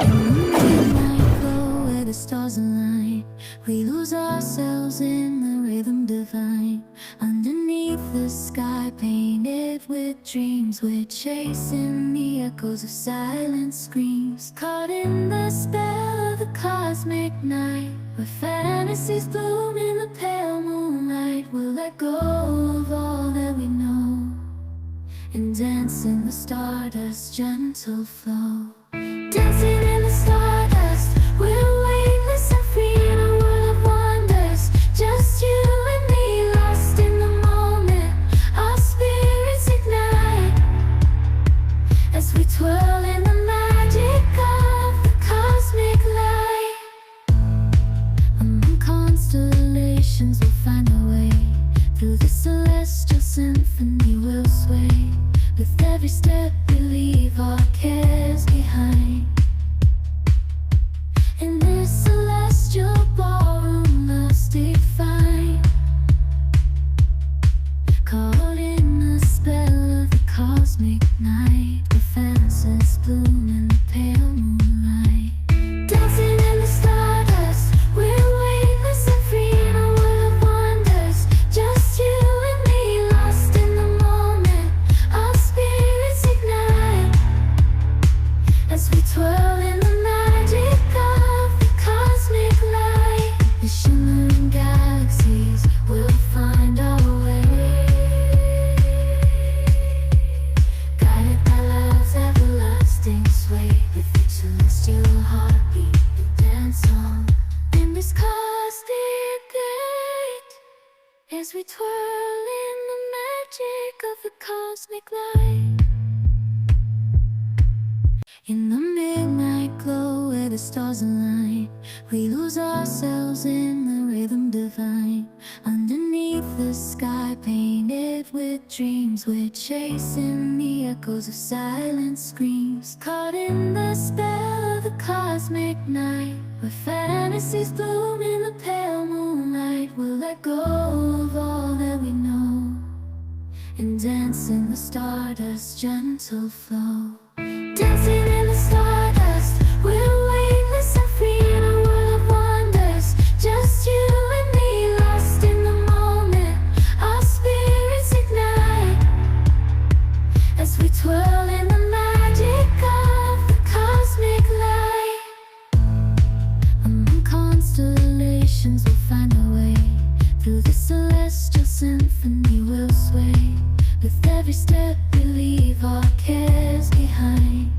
Midnight glow where the stars align, we lose ourselves in the rhythm divine. Underneath the sky painted with dreams, we're chasing the echoes of silent screams. Caught in the spell of the cosmic night, where fantasies bloom in the pale moonlight. We'll let go of all that we know and dance in the stardust's gentle flow. Dancing in the stardust, we're weightless and free in a world of wonders. Just you and me, lost in the moment. Our spirits ignite as we twirl in the magic of the cosmic light. Among constellations we'll find our way, through the celestial symphony we'll sway. With every step we leave our cares behind. In this celestial ballroom, love's defined. Caught in the spell of the cosmic night, where fantasies bloom in the pale moonlight. Dancing in the stardust, we're weightless and free in a world of wonders. Just you and me, lost in the moment. Our spirits ignite as we twirl in the magic of the cosmic light. The shimmering galaxies will find our way, guided by love's everlasting sway. With each celestial heartbeat we dance on in this cosmic gate, as we twirl in the magic of the cosmic light. In the midnight glow where the stars align, we lose ourselves in the rhythm divine. Underneath the sky painted with dreams, we're chasing the echoes of silent screams. Caught in the spell of the cosmic night, where fantasies bloom in the pale moonlight. We'll let go of all that we know and dance in the stardust's gentle flow. Dancing in the stardust, we're weightless and free in a world of wonders. Just you and me, lost in the moment. Our spirits ignite as we twirl in the magic of the cosmic light. Among constellations we'll find our way, through the celestial symphony we'll sway. With every step we leave our cares behind.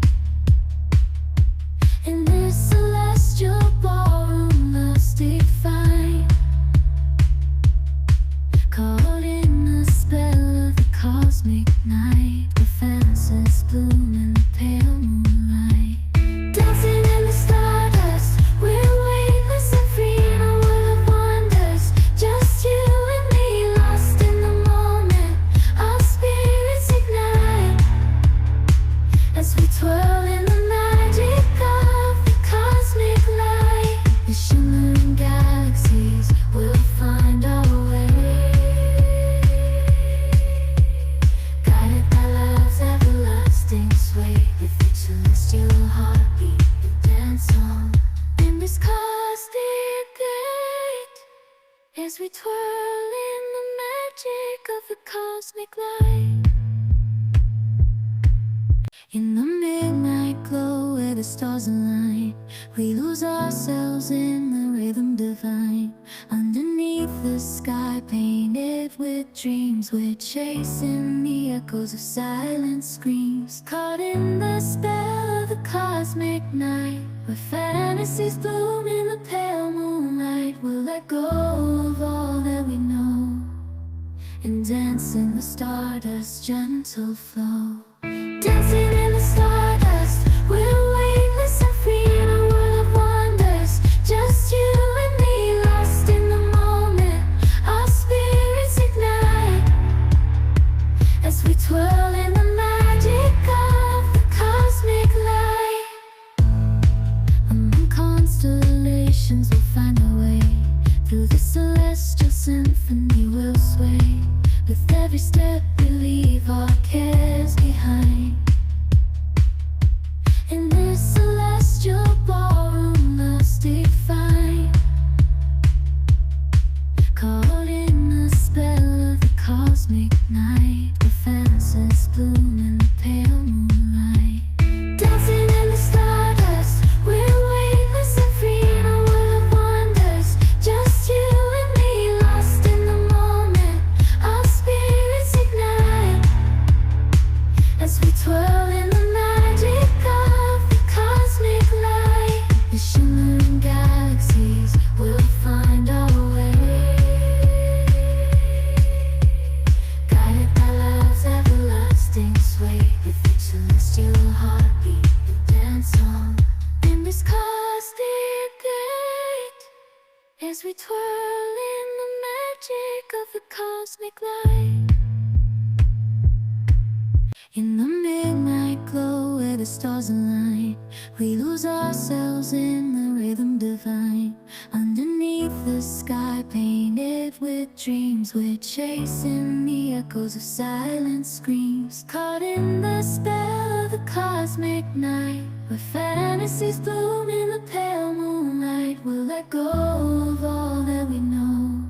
In this celestial ballroom, love's defined. Caught in the spell of the cosmic night, where fantasies bloom in the pale moonlight. Dancing in the stardust, we're weightless and free in a world of wonders. Just you and me, lost in the moment. Our spirits ignite as we twirl in the magic of the cosmic light. The shimmering galaxies will find our way, guided by love's everlasting sway. With each celestial heartbeat we dance on in this cosmic gate, as we twirl in the magic of the cosmic light. In the midnight glow where the stars align, we lose ourselves in the rhythm divine. Underneath the sky painted with dreams, we're chasing the echoes of silent screams. Caught in the spell of the cosmic night, where fantasies bloom in the pale moonlight. We'll let go of all that we know and dance in the stardust's gentle flow. Dancing in the stardust, we're weightless and free in a world of wonders. Just you and me, lost in the moment. Our spirits ignite as we twirl in the magic of the cosmic light. Among constellations we'll find our way, through the celestial symphony we'll sway. With every step we leave our cares behind. In this celestial as we twirl in the magic of the cosmic light. In the midnight glow where the stars align, we lose ourselves in the rhythm divine. Underneath the sky painted with dreams, we're chasing the echoes of silent screams. Caught in the spell of the cosmic night, where fantasies bloom in the pale moonlight. We'll let go of all that we know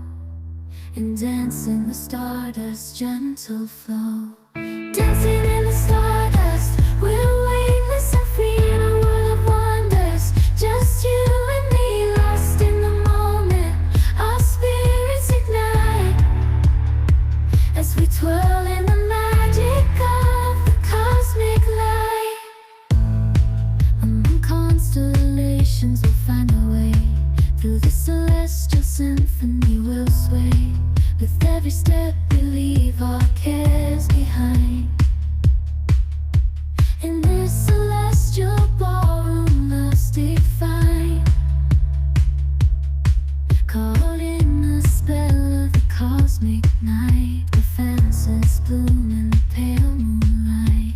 and dance in the stardust's gentle flow. Dancing in the stardust, we're weightless and free in a world of wonders. Just you and me, lost in the moment. Our spirits ignite as we twirl in the magic of the cosmic light. Among constellations we'll find our way. Through the celestial symphony we'll sway. With every step we leave our cares behind. In this celestial ballroom love's defined. Caught in the spell of the cosmic night, the fantasies bloom in the pale moonlight.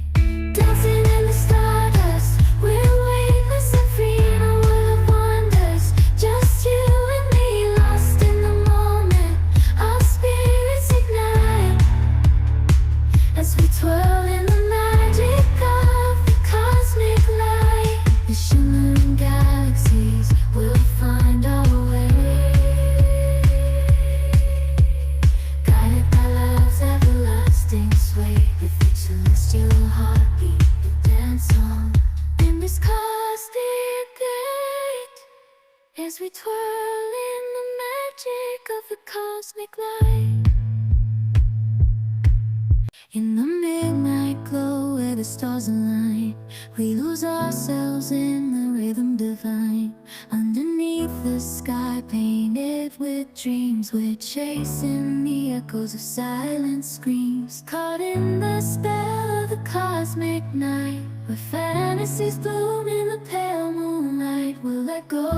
Dancing in the stardust, we're weightless and free in a world of wonders. Just you and me, lost in the moment. Our spirits ignite as we twirl in the magic of the cosmic light. The shimmering galaxies will find our way, guided by love's everlasting sway. With each celestial heartbeat we dance on in this cosmic gate, as we twirl in the magic of the cosmic light. In the midnight glow where the stars align, we lose ourselves in the rhythm divine. Underneath the sky painted with dreams, we're chasing the echoes of silent screams. Caught in the spell of the cosmic night, where fantasies bloom in the pale moonlight. We'll let go